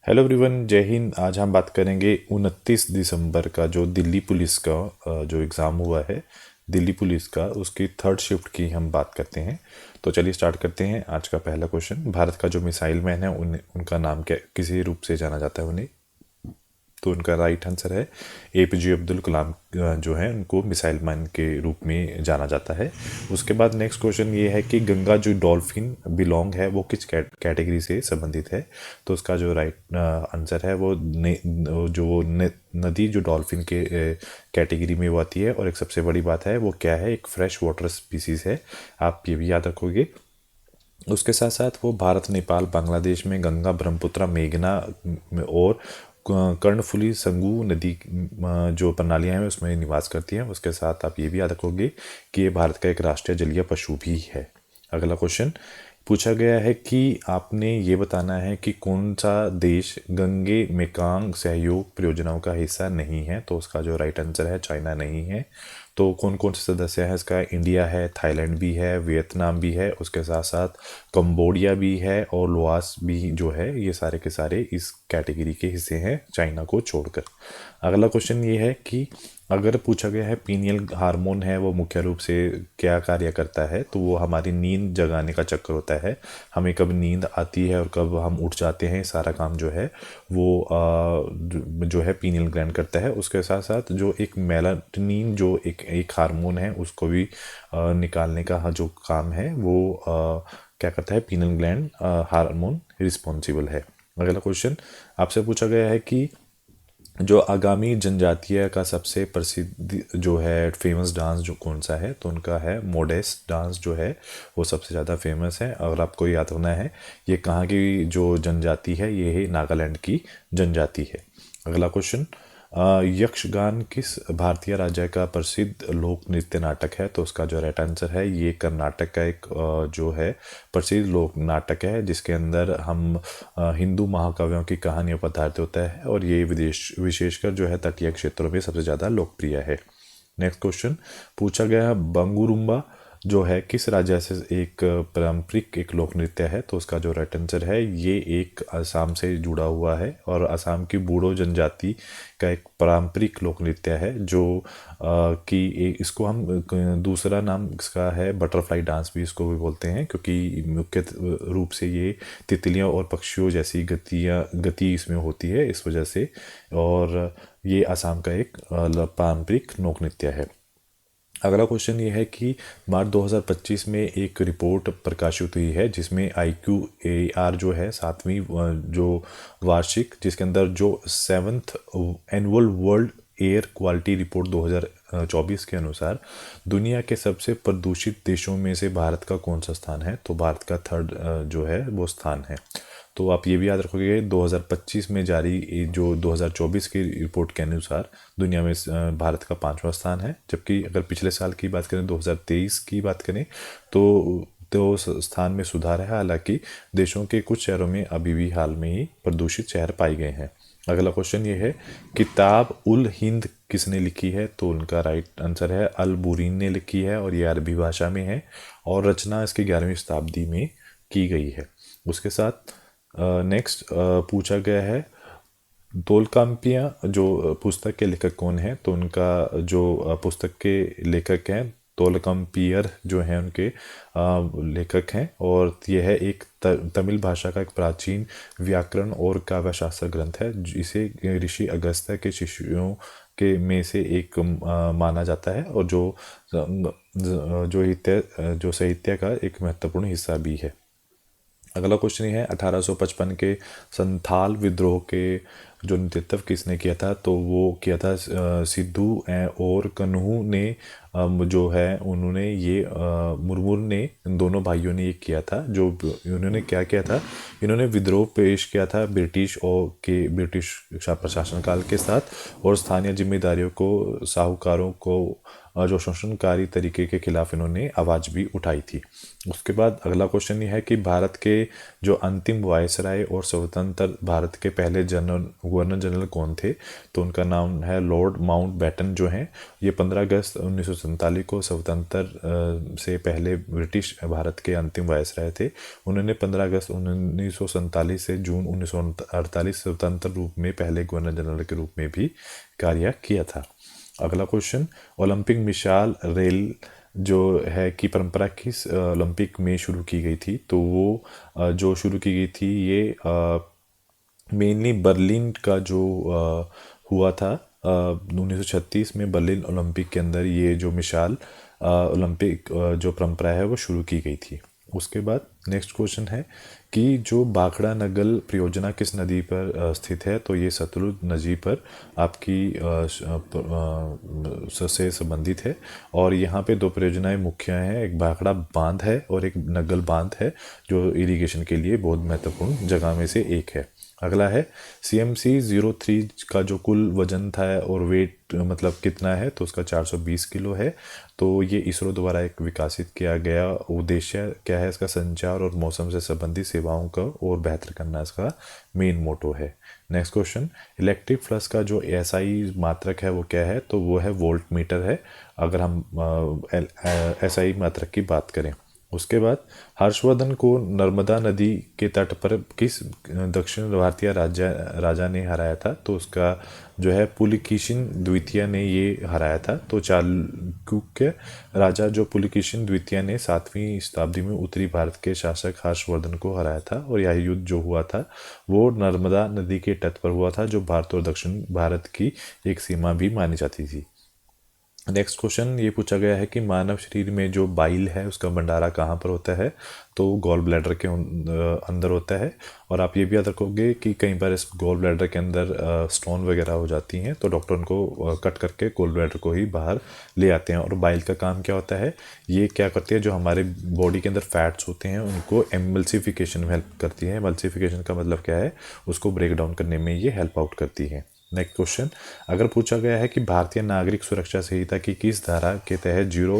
Hello everyone, जय हिंद। आज हम बात करेंगे 29 दिसंबर का जो दिल्ली पुलिस का जो एग्ज़ाम हुआ है दिल्ली पुलिस का, उसकी थर्ड शिफ्ट की हम बात करते हैं। तो चलिए स्टार्ट करते हैं। आज का पहला क्वेश्चन, भारत का जो मिसाइल मैन है उनका नाम क्या, किसी रूप से जाना जाता है उन्हें? तो उनका राइट आंसर है APJ अब्दुल कलाम। जो है उनको मिसाइल मैन के रूप में जाना जाता है। उसके बाद नेक्स्ट क्वेश्चन ये है कि गंगा जो डॉल्फिन बिलोंग है वो किस कैटेगरी से संबंधित है? तो उसका जो राइट आंसर है वो नदी जो डॉल्फिन के कैटेगरी में वो आती है। और एक सबसे बड़ी बात है वो क्या है, एक फ्रेश वाटर स्पीसीज है। आप ये भी याद रखोगे। उसके साथ साथ वो भारत, नेपाल, बांग्लादेश में गंगा, ब्रह्मपुत्र, मेघना और कर्णफुली संगू नदी जो प्रणालियां हैं उसमें निवास करती हैं। उसके साथ आप ये भी याद रखोगे कि ये भारत का एक राष्ट्रीय जलीय पशु भी है। अगला क्वेश्चन पूछा गया है कि आपने ये बताना है कि कौन सा देश गंगे मेकांग सहयोग परियोजनाओं का हिस्सा नहीं है। तो उसका जो राइट आंसर है चाइना नहीं है। तो कौन कौन से सदस्य हैं इसका? इंडिया है, थाईलैंड भी है, वियतनाम भी है, उसके साथ साथ कंबोडिया भी है और लाओस भी जो है। ये सारे के सारे इस कैटेगरी के हिस्से हैं चाइना को छोड़कर। अगला क्वेश्चन ये है कि अगर पूछा गया है पीनियल हार्मोन है वो मुख्य रूप से क्या कार्य करता है? तो वो हमारी नींद जगाने का चक्कर होता है। हमें कब नींद आती है और कब हम उठ जाते हैं, सारा काम जो है वो जो है पीनियल ग्लैंड करता है। उसके साथ साथ जो एक मेलाटोनिन जो एक हार्मोन है उसको भी निकालने का जो काम है वो क्या करता है, पीनियल ग्लैंड हार्मोन रिस्पॉन्सिबल है। अगला क्वेश्चन आपसे पूछा गया है कि जो आगामी जनजातीय का सबसे प्रसिद्ध जो है फेमस डांस जो कौन सा है? तो उनका है मोडेस्ट डांस जो है वो सबसे ज़्यादा फेमस है। अगर आपको याद रखना है ये कहाँ की जो जनजाति है, ये है नागालैंड की जनजाति है। अगला क्वेश्चन, यक्षगान किस भारतीय राज्य का प्रसिद्ध लोक नृत्य नाटक है? तो उसका जो राइट आंसर है ये कर्नाटक का एक जो है प्रसिद्ध लोक नाटक है, जिसके अंदर हम हिंदू महाकाव्यों की कहानियों पर आधारित होता है और ये विशेषकर जो है तटीय क्षेत्रों में सबसे ज़्यादा लोकप्रिय है। नेक्स्ट क्वेश्चन पूछा गया है बंगुरुम्बा जो है किस राज्य से एक पारंपरिक एक लोक नृत्य है? तो उसका जो राइट आंसर है ये एक असम से जुड़ा हुआ है और असम की बूढ़ो जनजाति का एक पारंपरिक लोक नृत्य है जो इसको हम दूसरा नाम इसका है बटरफ्लाई डांस भी इसको भी बोलते हैं, क्योंकि मुख्य रूप से ये तितलियों और पक्षियों जैसी गति इसमें होती है इस वजह से। और ये असम का एक पारंपरिक लोक नृत्य है। अगला क्वेश्चन ये है कि मार्च 2025 में एक रिपोर्ट प्रकाशित हुई है जिसमें IQAR जो है सातवीं जो वार्षिक, जिसके अंदर जो 7th annual world air quality report 2024 के अनुसार दुनिया के सबसे प्रदूषित देशों में से भारत का कौन सा स्थान है? तो भारत का थर्ड जो है वो स्थान है। तो आप ये भी याद रखोगे 2025 में जारी जो 2024 की रिपोर्ट के अनुसार दुनिया में भारत का 5वां स्थान है। जबकि अगर पिछले साल की बात करें, 2023 की बात करें, तो स्थान में सुधार है। हालांकि देशों के कुछ शहरों में अभी भी हाल में ही प्रदूषित शहर पाए गए हैं। अगला क्वेश्चन ये है किताब उल हिंद किसने लिखी है? तो उनका राइट आंसर है अल बुरीन ने लिखी है और ये अरबी भाषा में है और रचना इसकी 11वीं शताब्दी में की गई है। उसके साथ नेक्स्ट पूछा गया है तोलकांपिया जो पुस्तक के लेखक कौन है? तो उनका जो पुस्तक के लेखक हैं तोलकांपियर जो हैं उनके लेखक हैं और यह है एक तमिल भाषा का एक प्राचीन व्याकरण और काव्यशास्त्र ग्रंथ है जिसे ऋषि अगस्त्य के शिष्यों के में से एक माना जाता है और जो साहित्य का एक महत्वपूर्ण हिस्सा भी है। अगला क्वेश्चन ये है 1855 के संथाल विद्रोह के जो नेतृत्व किसने किया था? तो वो किया था सिद्धू और कन्हू ने जो है उन्होंने ये मुर्मू ने, इन दोनों भाइयों ने ये किया था। जो इन्होंने क्या किया था, इन्होंने विद्रोह पेश किया था ब्रिटिश प्रशासन काल के साथ और स्थानीय जिम्मेदारियों को साहूकारों को जो शोषणकारी तरीके के खिलाफ इन्होंने आवाज़ भी उठाई थी। उसके बाद अगला क्वेश्चन ये है कि भारत के जो अंतिम वायसराय और स्वतंत्र भारत के पहले गवर्नर जनरल कौन थे? तो उनका नाम है लॉर्ड माउंटबेटन जो हैं। ये 15 अगस्त 1947 को स्वतंत्र से पहले ब्रिटिश भारत के अंतिम वायसराय थे। उन्होंने 15 अगस्त 1947 से जून 1948 स्वतंत्र रूप में पहले गवर्नर जनरल के रूप में भी कार्य किया था। अगला क्वेश्चन, ओलंपिक मिसाल रेल जो है की परंपरा किस ओलंपिक में शुरू की गई थी? तो वो जो शुरू की गई थी ये मेनली बर्लिन का जो हुआ था 1936 में बर्लिन ओलंपिक के अंदर ये जो मिसाल ओलंपिक जो परंपरा है वो शुरू की गई थी। उसके बाद नेक्स्ट क्वेश्चन है कि जो भाखड़ा नगल परियोजना किस नदी पर स्थित है? तो ये सतलुज नदी पर आपकी से संबंधित है। और यहाँ पे दो परियोजनाएं मुख्य हैं, एक भाखड़ा बांध है और एक नगल बांध है जो इरिगेशन के लिए बहुत महत्वपूर्ण जगह में से एक है। अगला है CMC-03 का जो कुल वजन था और वेट मतलब कितना है? तो उसका 420 किलो है। तो ये इसरो द्वारा एक विकसित किया गया उद्देश्य क्या है इसका? संचार और मौसम से संबंधित सेवाओं का और बेहतर करना इसका मेन मोटो है। नेक्स्ट क्वेश्चन, इलेक्ट्रिक फ्लक्स का जो SI मात्रक है वो क्या है? तो वो है वोल्ट मीटर है अगर हम SI मात्रक की बात करें। उसके बाद हर्षवर्धन को नर्मदा नदी के तट पर किस दक्षिण भारतीय राजा ने हराया था? तो उसका जो है पुलकेशिन द्वितीय ने ये हराया था। तो चालुक्य राजा जो पुलकेशिन द्वितीय ने 7वीं शताब्दी में उत्तरी भारत के शासक हर्षवर्धन को हराया था। और यह युद्ध जो हुआ था वो नर्मदा नदी के तट पर हुआ था जो भारत और दक्षिण भारत की एक सीमा भी मानी जाती थी। नेक्स्ट क्वेश्चन ये पूछा गया है कि मानव शरीर में जो बाइल है उसका भंडारा कहाँ पर होता है? तो गॉल ब्लैडर के अंदर होता है। और आप ये भी याद रखोगे कि कई बार इस गॉल ब्लैडर के अंदर स्टोन वगैरह हो जाती हैं तो डॉक्टर उनको कट करके गॉल ब्लैडर को ही बाहर ले आते हैं। और बाइल का काम क्या होता है? ये क्या करती है, जो हमारे बॉडी के अंदर फैट्स होते हैं उनको एमल्सिफिकेशन में हेल्प करती है। एमल्सिफिकेशन का मतलब क्या है? उसको ब्रेक डाउन करने में ये हेल्प आउट करती है। नेक्स्ट क्वेश्चन, अगर पूछा गया है कि भारतीय नागरिक सुरक्षा संहिता की किस धारा के तहत 0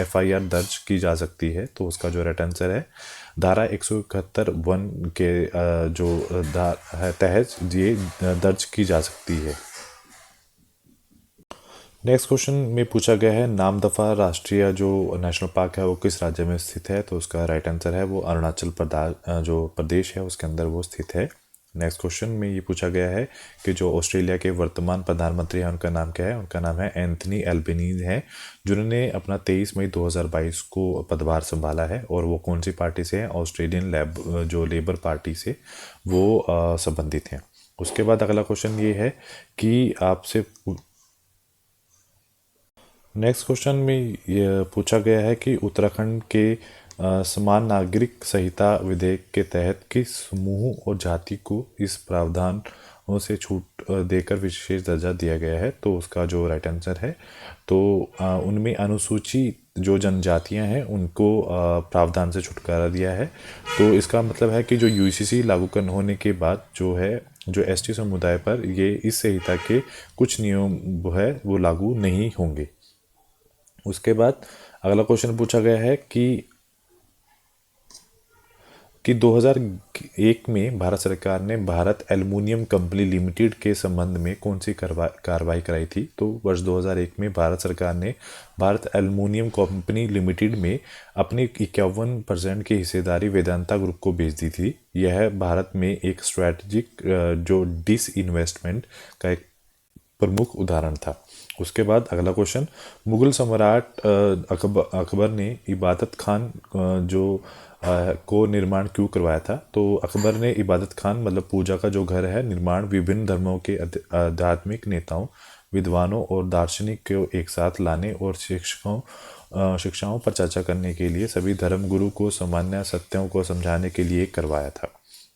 FIR दर्ज की जा सकती है? तो उसका जो राइट आंसर है धारा 171 के जो तहत ये दर्ज की जा सकती है। नेक्स्ट क्वेश्चन में पूछा गया है नामदफा राष्ट्रीय जो नेशनल पार्क है वो किस राज्य में स्थित है? तो उसका राइट आंसर है वो अरुणाचल प्रदेश जो प्रदेश है उसके अंदर वो स्थित है। नेक्स्ट क्वेश्चन में ये पूछा गया है कि जो ऑस्ट्रेलिया के वर्तमान प्रधानमंत्री हैं उनका नाम क्या है? उनका नाम है एंथनी एल्बनीज़ है, जिन्होंने अपना 23 मई 2022 को पदभार संभाला है। और वो कौन सी पार्टी से है? ऑस्ट्रेलियन जो लेबर पार्टी से वो संबंधित हैं। उसके बाद अगला क्वेश्चन ये है कि आपसे नेक्स्ट क्वेश्चन में ये पूछा गया है कि उत्तराखंड के समान नागरिक संहिता विधेयक के तहत किस समूह और जाति को इस प्रावधानों से छूट देकर विशेष दर्जा दिया गया है? तो उसका जो राइट आंसर है तो उनमें अनुसूचित जो जनजातियां हैं उनको प्रावधान से छुटकारा दिया है। तो इसका मतलब है कि जो UCC लागू करने होने के बाद जो है जो ST समुदाय पर ये इस संहिता के कुछ नियम वो है वो लागू नहीं होंगे। उसके बाद अगला क्वेश्चन पूछा गया है कि 2001 में भारत सरकार ने भारत एल्युमिनियम कंपनी लिमिटेड के संबंध में कौन सी कार्रवाई कराई थी? तो वर्ष 2001 में भारत सरकार ने भारत एल्युमिनियम कंपनी लिमिटेड में अपनी 51% की हिस्सेदारी वेदांता ग्रुप को बेच दी थी। यह भारत में एक स्ट्रैटेजिक जो डिसइन्वेस्टमेंट का एक प्रमुख उदाहरण था। उसके बाद अगला क्वेश्चन, मुगल सम्राट अकबर ने इबादत खान को निर्माण क्यों करवाया था? तो अकबर ने इबादत खान मतलब पूजा का जो घर है निर्माण विभिन्न धर्मों के आध्यात्मिक नेताओं, विद्वानों और दार्शनिक को एक साथ लाने और शिक्षाओं पर चर्चा करने के लिए सभी धर्मगुरु को सामान्य सत्यों को समझाने के लिए करवाया था।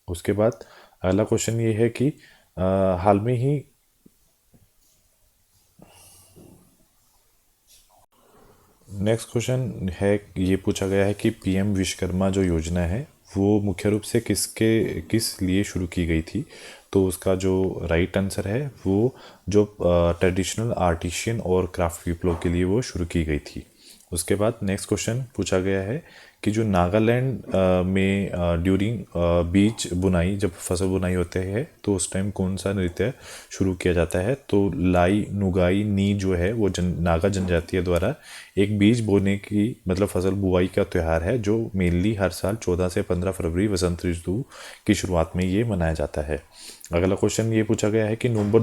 उसके बाद अगला क्वेश्चन ये है कि हाल में ही नेक्स्ट क्वेश्चन है ये पूछा गया है कि PM विश्वकर्मा जो योजना है वो मुख्य रूप से किस लिए शुरू की गई थी? तो उसका जो राइट आंसर है वो जो ट्रेडिशनल आर्टिशियन और क्राफ्ट पीपलों के लिए वो शुरू की गई थी। उसके बाद नेक्स्ट क्वेश्चन पूछा गया है कि जो नागालैंड में ड्यूरिंग बीज बुनाई, जब फसल बुनाई होते हैं तो उस टाइम कौन सा नृत्य शुरू किया जाता है? तो लाई नुगाई नी जो है वो नागा जनजातीय द्वारा एक बीज बोने की मतलब फसल बुआई का त्यौहार है, जो मेनली हर साल 14 से 15 फरवरी वसंत ऋतु की शुरुआत में ये मनाया जाता है। अगला क्वेश्चन ये पूछा गया है कि नवंबर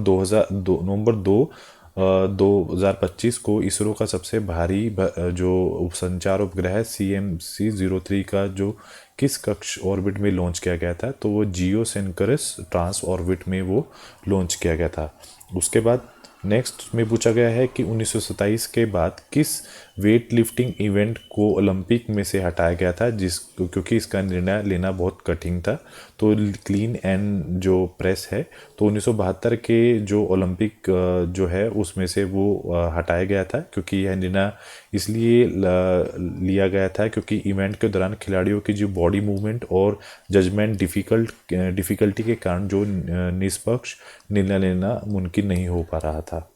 2025 को इसरो का सबसे भारी जो संचार उपग्रह CMC-03 का जो किस कक्ष ऑर्बिट में लॉन्च किया गया था? तो वो जियो सेंकरस ट्रांस ऑर्बिट में वो लॉन्च किया गया था। उसके बाद नेक्स्ट में पूछा गया है कि 1927 के बाद किस वेट लिफ्टिंग इवेंट को ओलंपिक में से हटाया गया था, क्योंकि इसका निर्णय लेना बहुत कठिन था? तो क्लीन एंड जो प्रेस है, तो 1972 के जो ओलंपिक जो है उसमें से वो हटाया गया था, क्योंकि यह निर्णय इसलिए लिया गया था क्योंकि इवेंट के दौरान खिलाड़ियों की जो बॉडी मूवमेंट और जजमेंट डिफ़िकल्टी के कारण जो निष्पक्ष निर्णय लेना मुमकिन नहीं हो पा रहा था।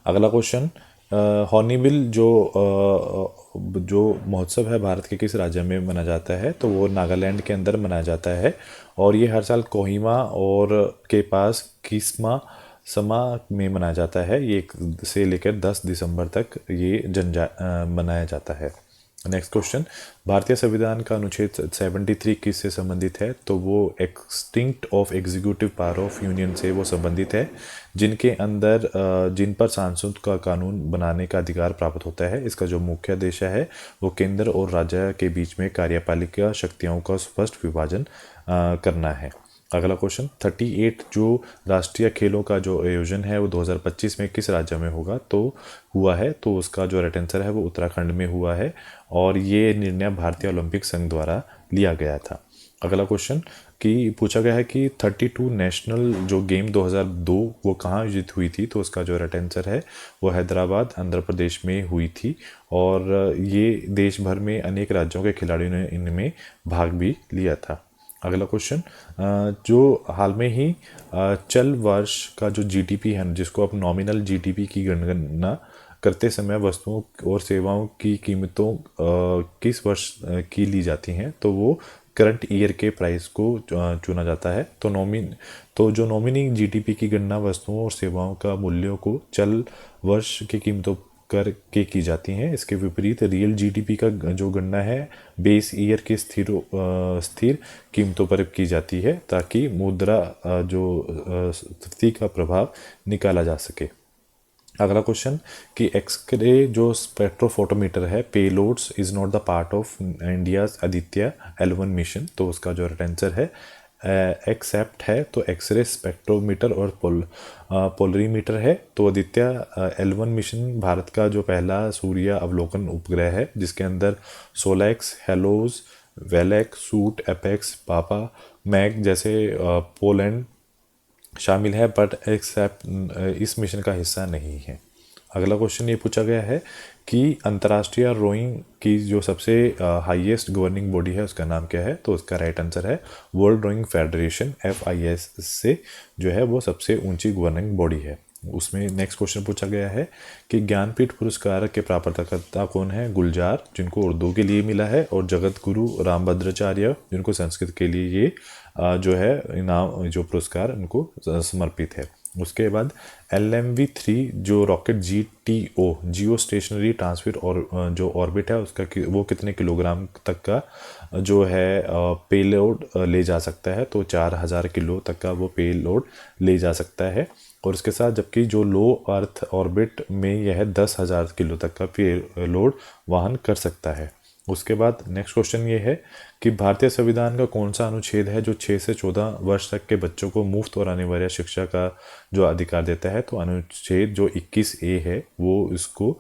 अगला क्वेश्चन, हॉर्नबिल जो महोत्सव है भारत के किस राज्य में मनाया जाता है? तो वो नागालैंड के अंदर मनाया जाता है और ये हर साल कोहिमा और के पास किस्मा समा में मनाया जाता है। ये 1 से लेकर 10 दिसंबर तक ये मनाया जाता है। नेक्स्ट क्वेश्चन, भारतीय संविधान का अनुच्छेद 73 किससे संबंधित है? तो वो extinct of executive power of union से वो संबंधित है, जिन पर सांसद का कानून बनाने का अधिकार प्राप्त होता है। इसका जो मुख्य उद्देश्य है वो केंद्र और राज्य के बीच में कार्यपालिका शक्तियों का स्पष्ट विभाजन करना है। अगला क्वेश्चन, 38 जो राष्ट्रीय खेलों का जो आयोजन है वो 2025 में किस राज्य में हुआ है? तो उसका जो राइट आंसर है वो उत्तराखंड में हुआ है और ये निर्णय भारतीय ओलंपिक संघ द्वारा लिया गया था। अगला क्वेश्चन कि पूछा गया है कि 32 नेशनल जो गेम 2002 वो कहाँ आयोजित हुई थी? तो उसका जो राइट आंसर है वो हैदराबाद आंध्र प्रदेश में हुई थी और ये देश भर में अनेक राज्यों के खिलाड़ियों ने इनमें भाग भी लिया था। अगला क्वेश्चन, जो हाल में ही चल वर्ष का जो जीडीपी है, जिसको आप नॉमिनल जीडीपी की गणना करते समय वस्तुओं और सेवाओं की कीमतों किस वर्ष की ली जाती हैं? तो वो करंट ईयर के प्राइस को चुना जाता है। तो जो नॉमिनी जीडीपी की गणना वस्तुओं और सेवाओं का मूल्यों को चल वर्ष की कीमतों करके की जाती हैं। इसके विपरीत रियल जीडीपी का जो गणना है बेस ईयर के स्थिर कीमतों पर की जाती है, ताकि मुद्रा जो स्थिति का प्रभाव निकाला जा सके। अगला क्वेश्चन कि एक्सरे जो स्पेक्ट्रोफोटोमीटर है payloads is not the part of India's Aditya L1 mission. तो उसका जो आंसर है एक्सेप्ट है तो एक्सरे स्पेक्ट्रोमीटर और पोलरीमीटर है। तो आदित्य L1 मिशन भारत का जो पहला सूर्य अवलोकन उपग्रह है, जिसके अंदर सोलैक्स, हेलोज, वेलेक, सूट, एपेक्स, पापा मैग जैसे पोलैंड शामिल है, बट एक्सेप्ट इस मिशन का हिस्सा नहीं है। अगला क्वेश्चन ये पूछा गया है कि अंतर्राष्ट्रीय रोइंग की जो सबसे हाईएस्ट गवर्निंग बॉडी है उसका नाम क्या है? तो उसका राइट आंसर है वर्ल्ड रोइंग फेडरेशन FIS से जो है वो सबसे ऊंची गवर्निंग बॉडी है। उसमें नेक्स्ट क्वेश्चन पूछा गया है कि ज्ञानपीठ पुरस्कार के प्राप्तकर्ता कौन है? गुलजार, जिनको उर्दू के लिए मिला है, और जगत गुरु रामभद्राचार्य, जिनको संस्कृत के लिए ये जो है इनाम जो पुरस्कार उनको समर्पित है। उसके बाद LMV-3 जो रॉकेट GTO जियो स्टेशनरी ट्रांसफर और जो ऑर्बिट है उसका वो कितने किलोग्राम तक का जो है पेलोड ले जा सकता है? तो 4000 किलो तक का वो पेलोड ले जा सकता है। और इसके साथ जबकि जो लो अर्थ ऑर्बिट में यह 10,000 किलो तक का पेलोड वहन कर सकता है। उसके बाद नेक्स्ट क्वेश्चन ये है कि भारतीय संविधान का कौन सा अनुच्छेद है जो 6 से 14 वर्ष तक के बच्चों को मुफ्त और अनिवार्य शिक्षा का जो अधिकार देता है? तो अनुच्छेद जो 21A है वो इसको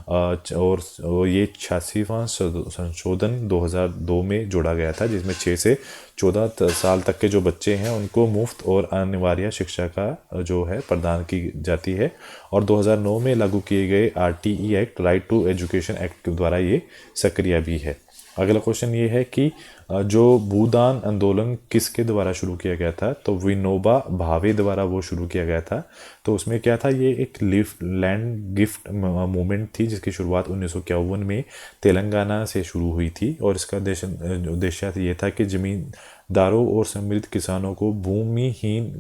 और ये 86वां संशोधन 2002 में जोड़ा गया था, जिसमें 6 से 14 साल तक के जो बच्चे हैं उनको मुफ्त और अनिवार्य शिक्षा का जो है प्रदान की जाती है। और 2009 में लागू किए गए RTE Act, Right to Education Act द्वारा ये सक्रिय भी है। अगला क्वेश्चन ये है कि जो भूदान आंदोलन किसके द्वारा शुरू किया गया था, तो विनोबा भावे द्वारा वो शुरू किया गया था। तो उसमें क्या था, ये एक लैंड गिफ्ट मूवमेंट थी जिसकी शुरुआत 1951 में तेलंगाना से शुरू हुई थी, और इसका उद्देश्य ये था कि जमींदारों और समृद्ध किसानों को भूमिहीन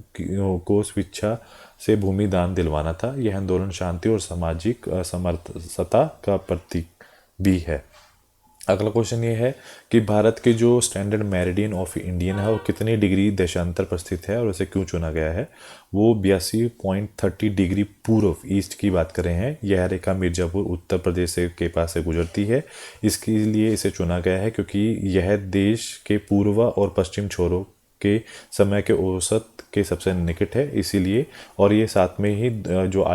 को स्वेच्छा से भूमि दान दिलवाना था। यह आंदोलन शांति और सामाजिक समरसता का प्रतीक भी है। अगला क्वेश्चन ये है कि भारत के जो स्टैंडर्ड मेरिडियन ऑफ इंडियन है वो कितने डिग्री देशांतर पर स्थित है और उसे क्यों चुना गया है। वो 82.30 डिग्री पूर्व ईस्ट की बात कर रहे हैं। यह रेखा मिर्ज़ापुर उत्तर प्रदेश से के पास से गुजरती है। इसके लिए इसे चुना गया है क्योंकि यह देश के पूर्व और पश्चिम छोरों के समय के औसत के सबसे निकट है, इसीलिए, और ये साथ में ही जो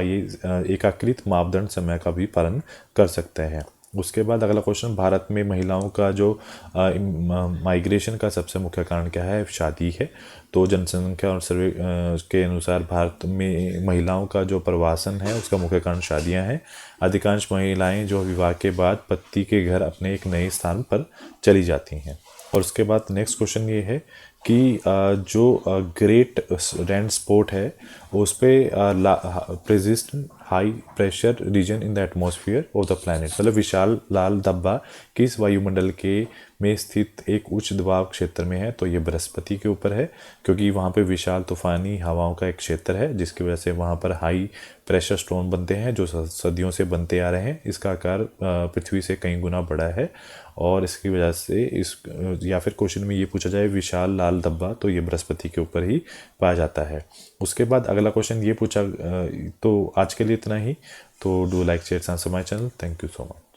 एकीकृत मापदंड समय का भी पालन कर सकते हैं। उसके बाद अगला क्वेश्चन, भारत में महिलाओं का जो माइग्रेशन का सबसे मुख्य कारण क्या है, शादी है। तो जनसंख्या और सर्वे के अनुसार भारत में महिलाओं का जो प्रवासन है उसका मुख्य कारण शादियां हैं। अधिकांश महिलाएं जो विवाह के बाद पति के घर अपने एक नए स्थान पर चली जाती हैं। और उसके बाद नेक्स्ट क्वेश्चन ये है कि जो ग्रेट रैंड स्पॉट है उस पर persist high pressure region in the atmosphere of the planet, मतलब विशाल लाल धब्बा किस वायुमंडल के में स्थित एक उच्च दबाव क्षेत्र में है। तो ये बृहस्पति के ऊपर है, क्योंकि वहाँ पे विशाल तूफानी हवाओं का एक क्षेत्र है जिसकी वजह से वहाँ पर हाई प्रेशर स्टोन बनते हैं जो सदियों से बनते आ रहे हैं। इसका आकार पृथ्वी से कई गुना बड़ा है, और इसकी वजह से या फिर क्वेश्चन में ये पूछा जाए विशाल लाल धब्बा, तो ये बृहस्पति के ऊपर ही पाया जाता है। उसके बाद अगला क्वेश्चन ये पूछा, तो आज के लिए इतना ही। तो do like share subscribe my channel. Thank you so much.